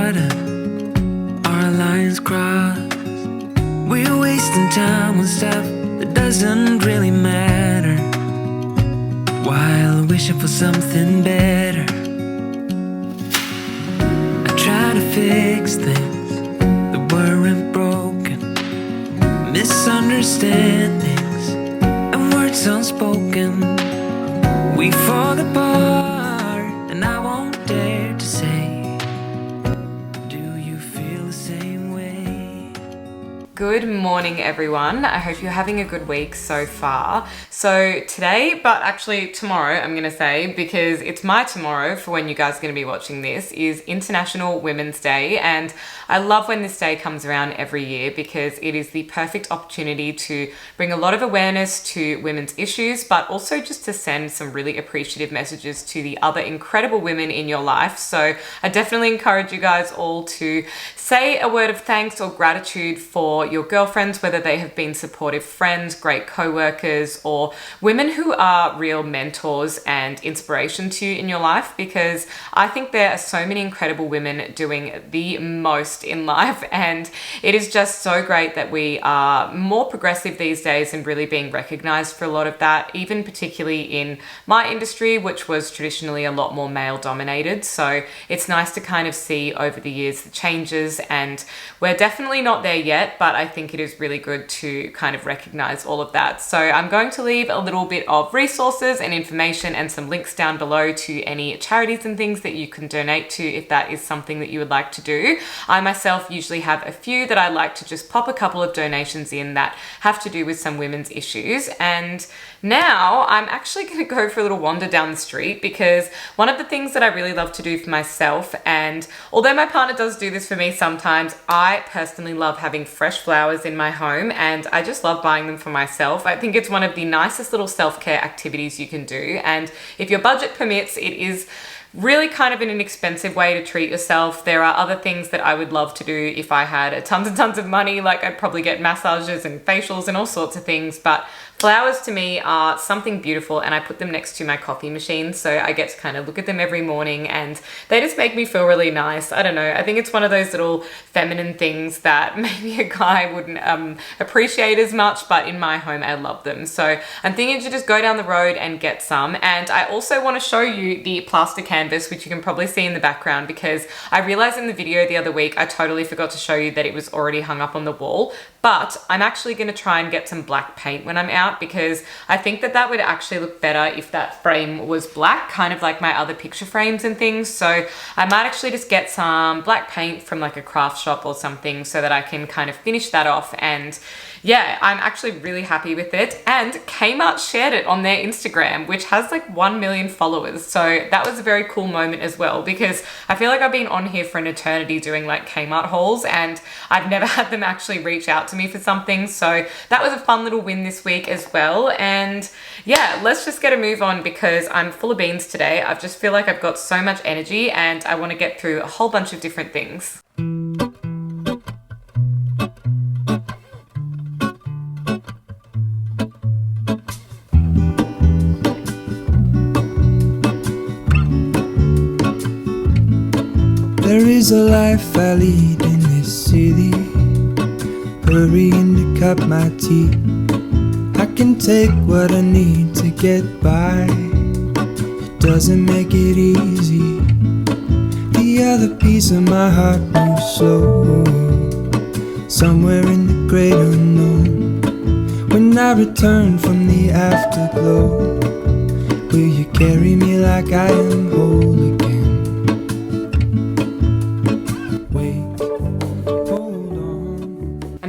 tired of our lines crossed. We're wasting time on stuff that doesn't really matter, while wishing for something better. I try to fix things that weren't broken, misunderstandings and words unspoken. We fall apart, and I won't dare to say, do you feel the same way? Good morning, everyone. I hope you're having a good week so far. So today, but actually tomorrow, I'm going to say, because it's my tomorrow for when you guys are going to be watching this, is International Women's Day. And I love when this day comes around every year because it is the perfect opportunity to bring a lot of awareness to women's issues, but also just to send some really appreciative messages to the other incredible women in your life. So I definitely encourage you guys all to say a word of thanks or gratitude for your girlfriends, whether they have been supportive friends, great co-workers, or women who are real mentors and inspiration to you in your life, because I think there are so many incredible women doing the most in life, and it is just so great that we are more progressive these days and really being recognized for a lot of that, even particularly in my industry, which was traditionally a lot more male dominated. So it's nice to kind of see over the years the changes, and we're definitely not there yet, but I think it is really good to kind of recognize all of that. So I'm going to leave a little bit of resources and information and some links down below to any charities and things that you can donate to if that is something that you would like to do. I myself usually have a few that I like to just pop a couple of donations in that have to do with some women's issues. And now I'm actually going to go for a little wander down the street, because one of the things that I really love to do for myself, and although my partner does do this for me sometimes, I personally love having fresh flowers in my home, and I just love buying them for myself. I think it's one of the nicest little self-care activities you can do, and if your budget permits, it is really kind of an inexpensive way to treat yourself. There are other things that I would love to do if I had tons and tons of money, like I'd probably get massages and facials and all sorts of things, but flowers to me are something beautiful, and I put them next to my coffee machine, so I get to kind of look at them every morning, and they just make me feel really nice. I don't know, I think it's one of those little feminine things that maybe a guy wouldn't appreciate as much, but in my home I love them. So I'm thinking to just go down the road and get some. And I also want to show you the plaster canvas, which you can probably see in the background, because I realized in the video the other week I totally forgot to show you that it was already hung up on the wall. But I'm actually going to try and get some black paint when I'm out, because I think that that would actually look better if that frame was black, kind of like my other picture frames and things. So I might actually just get some black paint from like a craft shop or something so that I can kind of finish that off. And yeah, I'm actually really happy with it. And Kmart shared it on their Instagram, which has like 1 million followers. So that was a very cool moment as well, because I feel like I've been on here for an eternity doing like Kmart hauls, and I've never had them actually reach out to me for something. So that was a fun little win this week as well. And yeah, let's just get a move on, because I'm full of beans today. I just feel like I've got so much energy and I want to get through a whole bunch of different things. There is a life I lead in this city, hurrying to cut my teeth. I can take what I need to get by, it doesn't make it easy. The other piece of my heart moves slow, somewhere in the great unknown. When I return from the afterglow, will you carry me like I am whole again?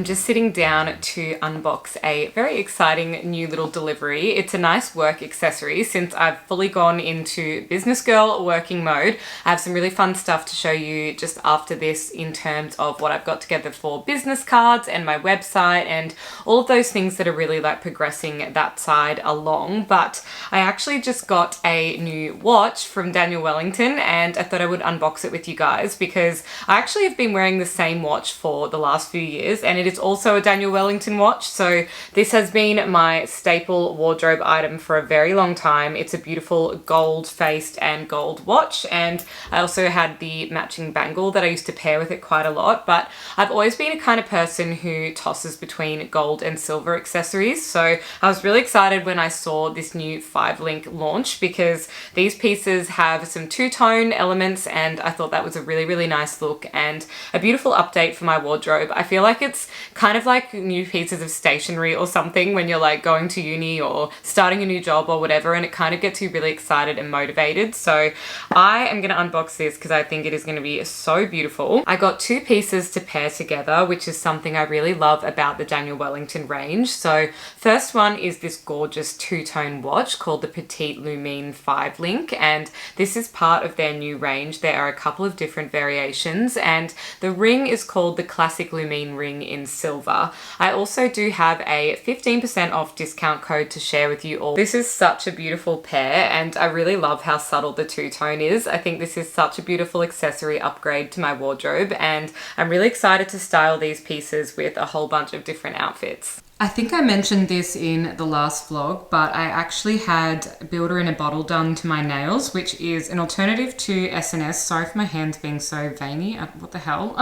Just sitting down to unbox a very exciting new little delivery. It's a nice work accessory. Since I've fully gone into business girl working mode, I have some really fun stuff to show you just after this in terms of what I've got together for business cards and my website and all of those things that are really like progressing that side along. But I actually just got a new watch from Daniel Wellington, and I thought I would unbox it with you guys, because I actually have been wearing the same watch for the last few years, and it is it's also a Daniel Wellington watch. So this has been my staple wardrobe item for a very long time. It's a beautiful gold faced and gold watch, and I also had the matching bangle that I used to pair with it quite a lot, but I've always been a kind of person who tosses between gold and silver accessories. So I was really excited when I saw this new 5-link launch because these pieces have some two-tone elements, and I thought that was a really, really nice look and a beautiful update for my wardrobe. I feel like it's kind of like new pieces of stationery or something when you're like going to uni or starting a new job or whatever, and it kind of gets you really excited and motivated. So I am going to unbox this because I think it is going to be so beautiful. I got 2 pieces to pair together, which is something I really love about the Daniel Wellington range. So first one is this gorgeous two-tone watch called the Petite Lumine 5-link, and this is part of their new range. There are a couple of different variations, and the ring is called the Classic Lumine ring in silver. I also do have a 15% off discount code to share with you all. This is such a beautiful pair, and I really love how subtle the two-tone is. I think this is such a beautiful accessory upgrade to my wardrobe, and I'm really excited to style these pieces with a whole bunch of different outfits. I think I mentioned this in the last vlog, but I actually had Builder in a Bottle done to my nails, which is an alternative to SNS. Sorry for my hands being so veiny. What the hell?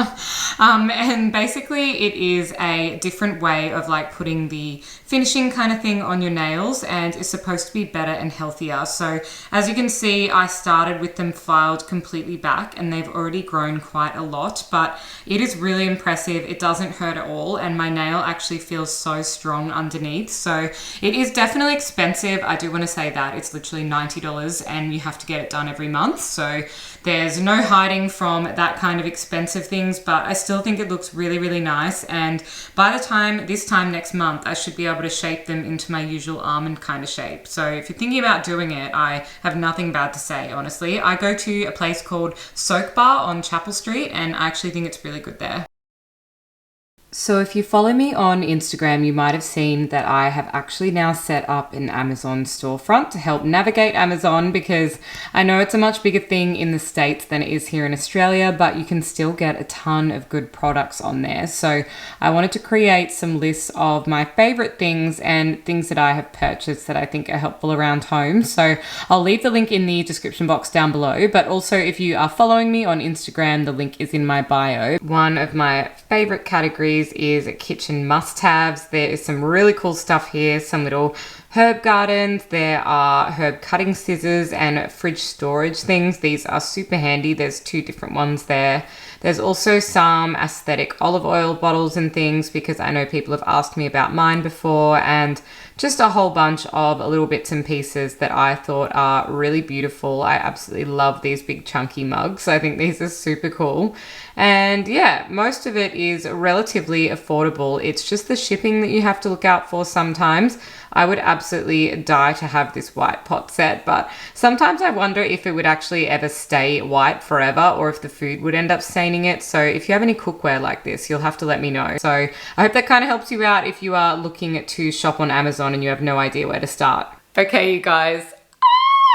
And basically it is a different way of like putting the finishing kind of thing on your nails, and it's supposed to be better and healthier. So as you can see, I started with them filed completely back and they've already grown quite a lot, but it is really impressive. It doesn't hurt at all, and my nail actually feels so strong underneath. So it is definitely expensive. I do want to say that it's literally $90 and you have to get it done every month. So there's no hiding from that kind of expensive things, but I still think it looks really, really nice. And by the time this time next month, I should be able to shape them into my usual almond kind of shape. So if you're thinking about doing it, I have nothing bad to say, honestly. I go to a place called Soak Bar on Chapel Street, and I actually think it's really good there. So if you follow me on Instagram, you might have seen that I have actually now set up an Amazon storefront to help navigate Amazon, because I know it's a much bigger thing in the States than it is here in Australia, but you can still get a ton of good products on there. So I wanted to create some lists of my favorite things and things that I have purchased that I think are helpful around home. So I'll leave the link in the description box down below, but also if you are following me on Instagram, the link is in my bio. One of my favorite categories is kitchen must-haves. There is some really cool stuff here, some little herb gardens, there are herb cutting scissors and fridge storage things. These are super handy. There's 2 different ones there. There's also some aesthetic olive oil bottles and things, because I know people have asked me about mine before, and just a whole bunch of little bits and pieces that I thought are really beautiful. I absolutely love these big chunky mugs. I think these are super cool. And yeah, most of it is relatively affordable. It's just the shipping that you have to look out for sometimes. I would absolutely die to have this white pot set, but sometimes I wonder if it would actually ever stay white forever, or if the food would end up staining it. So if you have any cookware like this, you'll have to let me know. So I hope that kind of helps you out if you are looking to shop on Amazon and you have no idea where to start. Okay, you guys.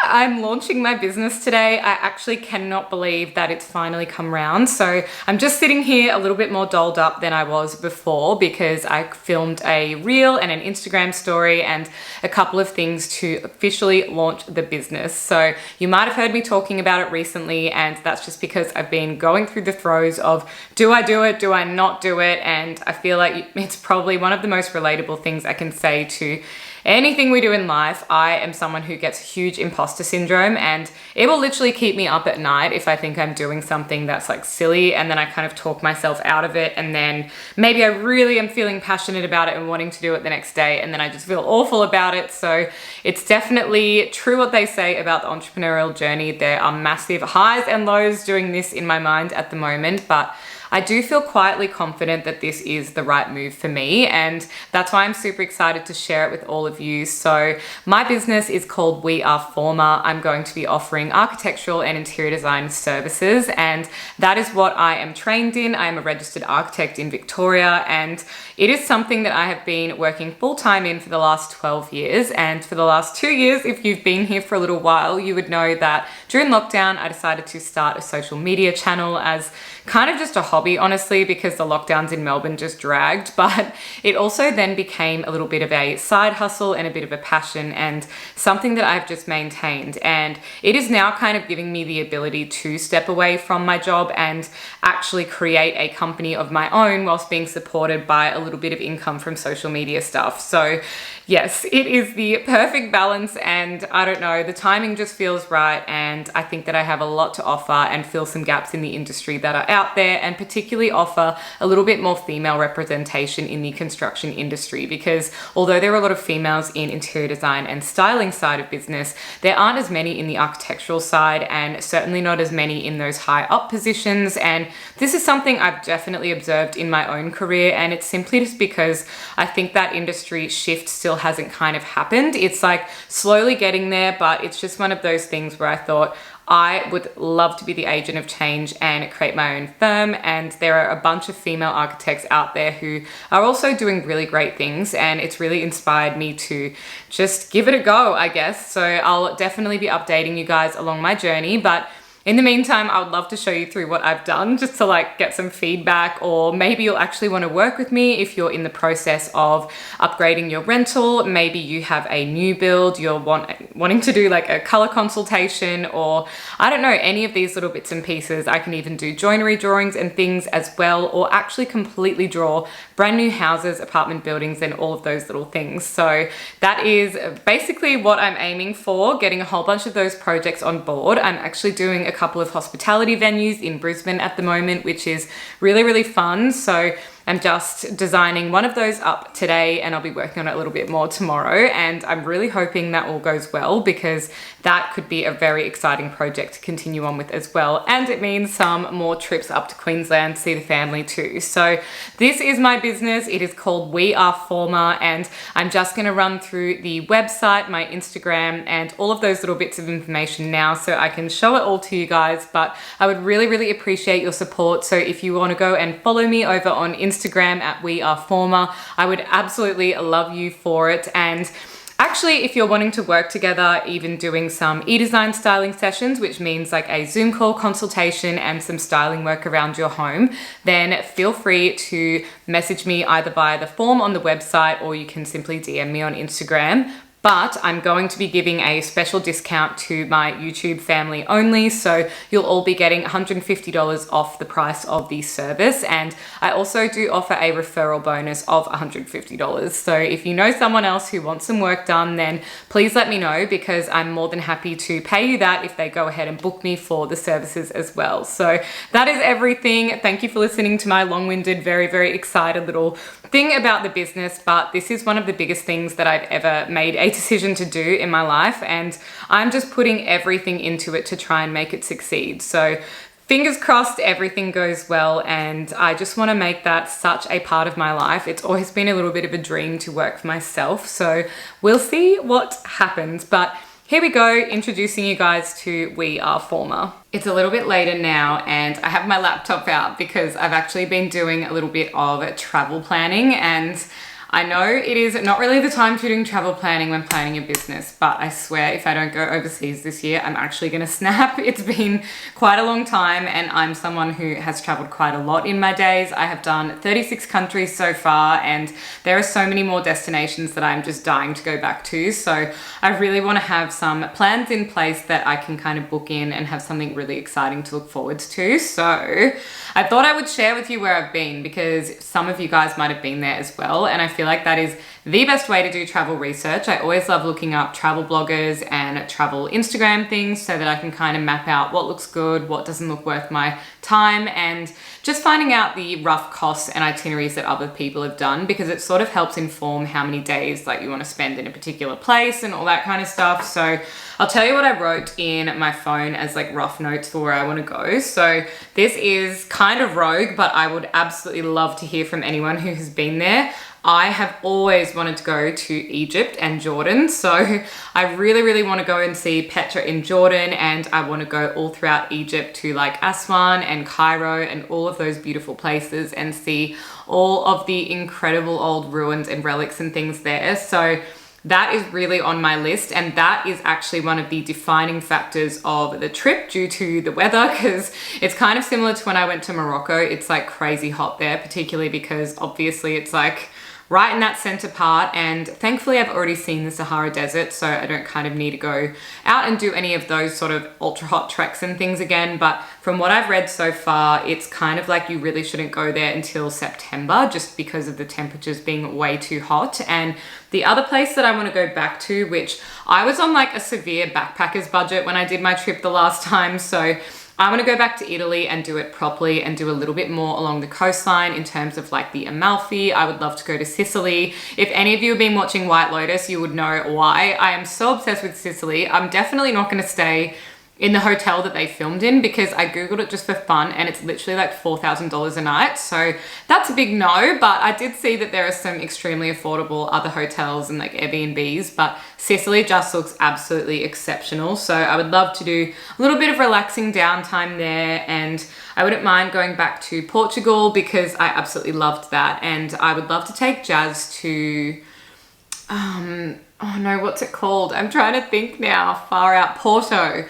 I'm launching my business today. I actually cannot believe that it's finally come round. So I'm just sitting here a little bit more dolled up than I was before, because I filmed a reel and an Instagram story and a couple of things to officially launch the business. So you might have heard me talking about it recently, and that's just because I've been going through the throes of, do I do it? Do I not do it? And I feel like it's probably one of the most relatable things I can say to anything we do in life. I am someone who gets huge imposter syndrome, and it will literally keep me up at night if I think I'm doing something that's like silly, and then I kind of talk myself out of it, and then maybe I really am feeling passionate about it and wanting to do it the next day, and then I just feel awful about it. So it's definitely true what they say about the entrepreneurial journey. There are massive highs and lows doing this in my mind at the moment, but I do feel quietly confident that this is the right move for me, and that's why I'm super excited to share it with all of of you. So my business is called We Are Forma. I'm going to be offering architectural and interior design services, and that is what I am trained in. I am a registered architect in Victoria, and it is something that I have been working full-time in for the last 12 years. And for the last 2 years, if you've been here for a little while, you would know that during lockdown, I decided to start a social media channel as kind of just a hobby, honestly, because the lockdowns in Melbourne just dragged. But it also then became a little bit of a side hustle and a bit of a passion, and something that I've just maintained. And it is now kind of giving me the ability to step away from my job and actually create a company of my own whilst being supported by a little bit of income from social media stuff. So yes, it is the perfect balance, and I don't know, the timing just feels right, and I think that I have a lot to offer and fill some gaps in the industry that are out there, and particularly offer a little bit more female representation in the construction industry, because although there are a lot of females in interior design and styling side of business, there aren't as many in the architectural side, and certainly not as many in those high up positions. And this is something I've definitely observed in my own career, and it's simply just because I think that industry shift still hasn't kind of happened. It's like slowly getting there, but it's just one of those things where I thought I would love to be the agent of change and create my own firm. And there are a bunch of female architects out there who are also doing really great things, and it's really inspired me to just give it a go, I guess. So I'll definitely be updating you guys along my journey, but in the meantime, I would love to show you through what I've done just to like get some feedback, or maybe you'll actually want to work with me if you're in the process of upgrading your rental. Maybe you have a new build, you're wanting to do like a color consultation, or I don't know, any of these little bits and pieces. I can even do joinery drawings and things as well, or actually completely draw brand new houses, apartment buildings, and all of those little things. So that is basically what I'm aiming for, getting a whole bunch of those projects on board. I'm actually doing a couple of hospitality venues in Brisbane at the moment, which is really, really fun. So I'm just designing one of those up today, and I'll be working on it a little bit more tomorrow. And I'm really hoping that all goes well, because that could be a very exciting project to continue on with as well. And it means some more trips up to Queensland to see the family too. So this is my business. It is called We Are Forma, and I'm just going to run through the website, my Instagram, and all of those little bits of information now so I can show it all to you guys. But I would really, really appreciate your support. So if you want to go and follow me over on Instagram at We Are Forma, I would absolutely love you for it. And actually, if you're wanting to work together, even doing some e-design styling sessions, which means like a Zoom call consultation and some styling work around your home, then feel free to message me either via the form on the website, or you can simply DM me on Instagram. But I'm going to be giving a special discount to my YouTube family only. So you'll all be getting $150 off the price of the service. And I also do offer a referral bonus of $150. So if you know someone else who wants some work done, then please let me know, because I'm more than happy to pay you that if they go ahead and book me for the services as well. So that is everything. Thank you for listening to my long-winded, very, very excited little thing about the business, but this is one of the biggest things that I've ever made a decision to do in my life, and I'm just putting everything into it to try and make it succeed. So fingers crossed everything goes well, and I just want to make that such a part of my life. It's always been a little bit of a dream to work for myself, so we'll see what happens. But here we go, introducing you guys to We Are Forma. It's a little bit later now, and I have my laptop out because I've actually been doing a little bit of travel planning, and I know it is not really the time to be doing travel planning when planning a business, but I swear if I don't go overseas this year, I'm actually gonna snap. It's been quite a long time, and I'm someone who has traveled quite a lot in my days. I have done 36 countries so far, and there are so many more destinations that I'm just dying to go back to. So I really wanna have some plans in place that I can kind of book in and have something really exciting to look forward to. So I thought I would share with you where I've been, because some of you guys might have been there as well, and I feel like that is the best way to do travel research. I always love looking up travel bloggers and travel Instagram things so that I can kind of map out what looks good, what doesn't look worth my time, and just finding out the rough costs and itineraries that other people have done, because it sort of helps inform how many days like you want to spend in a particular place and all that kind of stuff. So I'll tell you what I wrote in my phone as like rough notes for where I want to go. So this is kind of rogue, but I would absolutely love to hear from anyone who has been there. I have always always wanted to go to Egypt and Jordan. So I really, really want to go and see Petra in Jordan, and I want to go all throughout Egypt to like Aswan and Cairo and all of those beautiful places and see all of the incredible old ruins and relics and things there. So that is really on my list, and that is actually one of the defining factors of the trip due to the weather, because it's kind of similar to when I went to Morocco. It's like crazy hot there, particularly because obviously it's like right in that center part, and thankfully I've already seen the Sahara Desert, so I don't kind of need to go out and do any of those sort of ultra hot treks and things again. But from what I've read so far, it's kind of like you really shouldn't go there until September, just because of the temperatures being way too hot. And the other place that I want to go back to, which I was on like a severe backpacker's budget when I did my trip the last time, so I want to go back to Italy and do it properly and do a little bit more along the coastline in terms of like the Amalfi. I would love to go to Sicily. If any of you have been watching White Lotus, you would know why I am so obsessed with Sicily. I'm definitely not going to stay in the hotel that they filmed in, because I googled it just for fun and it's literally like $4,000 a night. So that's a big no, but I did see that there are some extremely affordable other hotels and like Airbnbs, but Sicily just looks absolutely exceptional. So I would love to do a little bit of relaxing downtime there, and I wouldn't mind going back to Portugal because I absolutely loved that. And I would love to take Jazz to, oh no, what's it called? I'm trying to think now, far out, Porto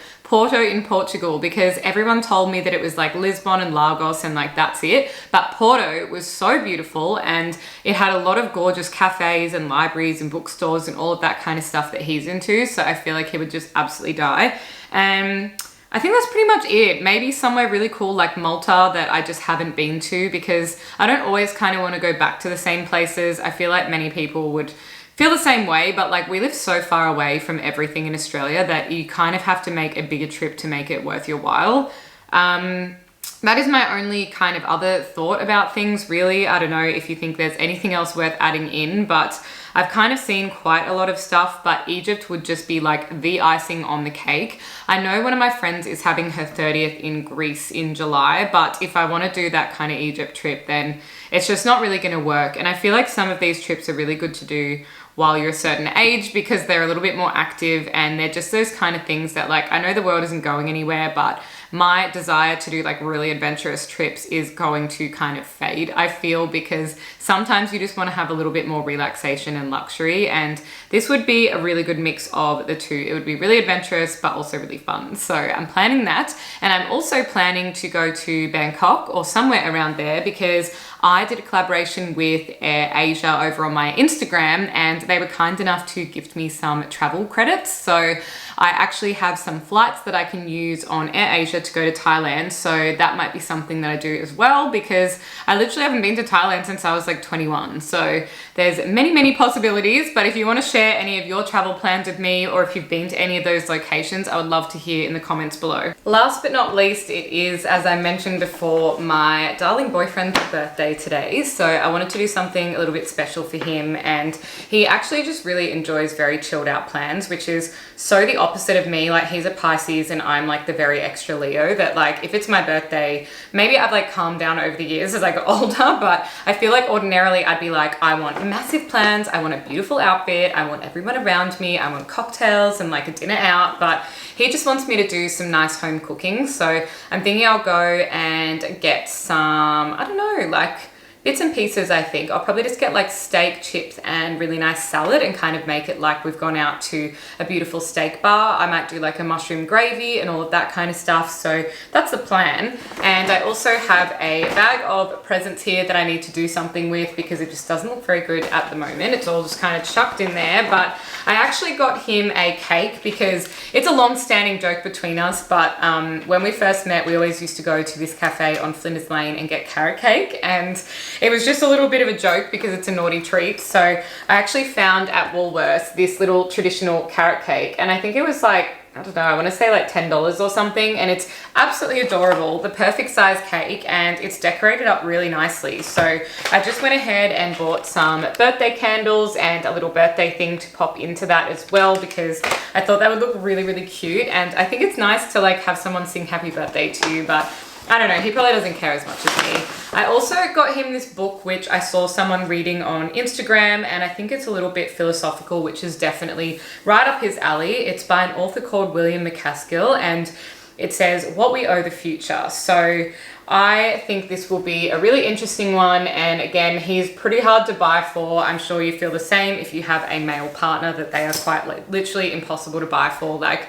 in Portugal, because everyone told me that it was like Lisbon and Lagos and like that's it. But Porto was so beautiful, and it had a lot of gorgeous cafes and libraries and bookstores and all of that kind of stuff that he's into. So I feel like he would just absolutely die. And I think that's pretty much it. Maybe somewhere really cool like Malta that I just haven't been to, because I don't always kind of want to go back to the same places. I feel like many people would feel the same way, but like we live so far away from everything in Australia that you kind of have to make a bigger trip to make it worth your while. That is my only kind of other thought about things, really. I don't know if you think there's anything else worth adding in, but I've kind of seen quite a lot of stuff, but Egypt would just be like the icing on the cake. I know one of my friends is having her 30th in Greece in July, but if I want to do that kind of Egypt trip, then it's just not really going to work. And I feel like some of these trips are really good to do while you're a certain age, because they're a little bit more active, and they're just those kind of things that, like, I know the world isn't going anywhere, but my desire to do like really adventurous trips is going to kind of fade, I feel, because sometimes you just want to have a little bit more relaxation and luxury, and this would be a really good mix of the two. It would be really adventurous but also really fun. So I'm planning that, and I'm also planning to go to Bangkok or somewhere around there, because I did a collaboration with Air Asia over on my Instagram, and they were kind enough to gift me some travel credits. So I actually have some flights that I can use on Air Asia to go to Thailand. So that might be something that I do as well, because I literally haven't been to Thailand since I was like 21. So there's many, many possibilities. But if you want to share any of your travel plans with me, or if you've been to any of those locations, I would love to hear in the comments below. Last but not least, it is, as I mentioned before, my darling boyfriend's birthday today. So I wanted to do something a little bit special for him, and he actually just really enjoys very chilled out plans, which is so the opposite of me. Like, he's a Pisces and I'm like the very extra Leo, that like if it's my birthday, maybe I've like calmed down over the years as I got older, but I feel like ordinarily I'd be like, I want massive plans, I want a beautiful outfit, I want everyone around me, I want cocktails and like a dinner out. But he just wants me to do some nice home cooking. So I'm thinking I'll go and get some, I don't know, like bits and pieces. I think I'll probably just get like steak, chips and really nice salad, and kind of make it like we've gone out to a beautiful steak bar. I might do like a mushroom gravy and all of that kind of stuff. So that's the plan. And I also have a bag of presents here that I need to do something with, because it just doesn't look very good at the moment. It's all just kind of chucked in there, but I actually got him a cake because it's a long-standing joke between us. But when we first met, we always used to go to this cafe on Flinders Lane and get carrot cake, and it was just a little bit of a joke because it's a naughty treat. So I actually found at Woolworths this little traditional carrot cake, and I think it was like, I don't know, I want to say like $10 or something, and it's absolutely adorable, the perfect size cake, and it's decorated up really nicely. So I just went ahead and bought some birthday candles and a little birthday thing to pop into that as well, because I thought that would look really, really cute. And I think it's nice to like have someone sing happy birthday to you, but I don't know, he probably doesn't care as much as me. I also got him this book, which I saw someone reading on Instagram, and I think it's a little bit philosophical, which is definitely right up his alley. It's by an author called William McCaskill, and it says, What We Owe the Future. So I think this will be a really interesting one. And again, he's pretty hard to buy for. I'm sure you feel the same if you have a male partner, that they are quite literally impossible to buy for. Like,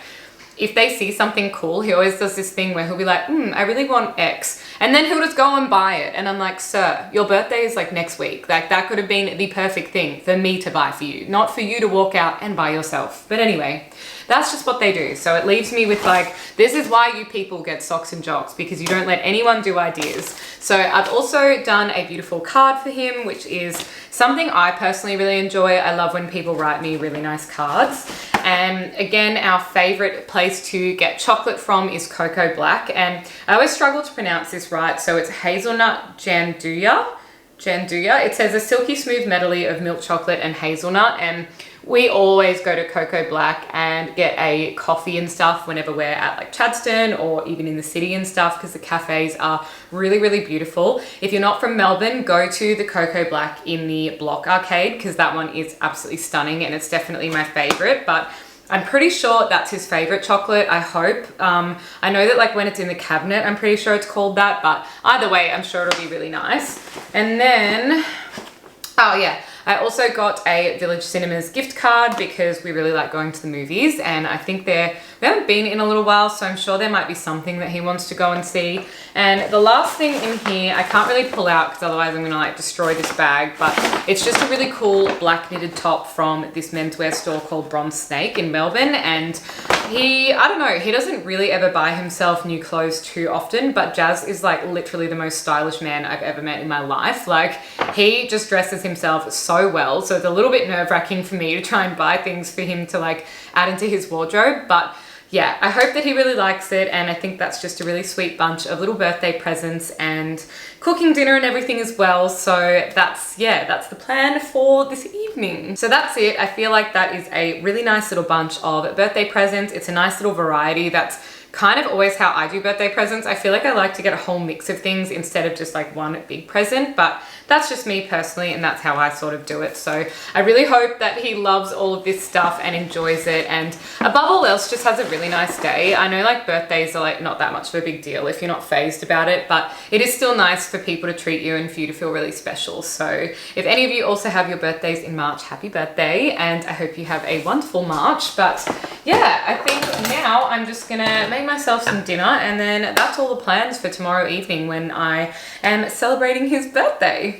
if they see something cool, he always does this thing where he'll be like, I really want X. And then he'll just go and buy it. And I'm like, sir, your birthday is like next week. Like, that could have been the perfect thing for me to buy for you, not for you to walk out and buy yourself. But anyway, that's just what they do. So it leaves me with like, this is why you people get socks and jocks, because you don't let anyone do ideas. So I've also done a beautiful card for him, which is something I personally really enjoy. I love when people write me really nice cards. And again, our favorite place to get chocolate from is Cocoa Black. And I always struggle to pronounce this right. So it's hazelnut janduja. It says a silky smooth medley of milk chocolate and hazelnut. And we always go to Cocoa Black and get a coffee and stuff whenever we're at like Chadstone or even in the city and stuff, because the cafes are really, really beautiful. If you're not from Melbourne, go to the Cocoa Black in the Block Arcade, because that one is absolutely stunning and it's definitely my favorite. But I'm pretty sure that's his favorite chocolate, I hope. I know that like when it's in the cabinet, I'm pretty sure it's called that, but either way, I'm sure it'll be really nice. And then, oh yeah, I also got a Village Cinemas gift card because we really like going to the movies, and I think we haven't been in a little while, so I'm sure there might be something that he wants to go and see. And the last thing in here, I can't really pull out because otherwise I'm gonna like destroy this bag, but it's just a really cool black knitted top from this menswear store called Bronze Snake in Melbourne. And I don't know, he doesn't really ever buy himself new clothes too often, but Jazz is like literally the most stylish man I've ever met in my life. Like, he just dresses himself so well, so it's a little bit nerve-wracking for me to try and buy things for him to like add into his wardrobe. But yeah, I hope that he really likes it, and I think that's just a really sweet bunch of little birthday presents and cooking dinner and everything as well. So that's the plan for this evening. So that's it. I feel like that is a really nice little bunch of birthday presents. It's a nice little variety. That's kind of always how I do birthday presents. I feel like I like to get a whole mix of things instead of just like one big present, but that's just me personally, and that's how I sort of do it. So I really hope that he loves all of this stuff and enjoys it, and above all else, just has a really nice day. I know like birthdays are like not that much of a big deal if you're not phased about it, but it is still nice for people to treat you and for you to feel really special. So if any of you also have your birthdays in March, happy birthday, and I hope you have a wonderful March. But yeah, I think now I'm just gonna make myself some dinner, and then that's all the plans for tomorrow evening when I am celebrating his birthday.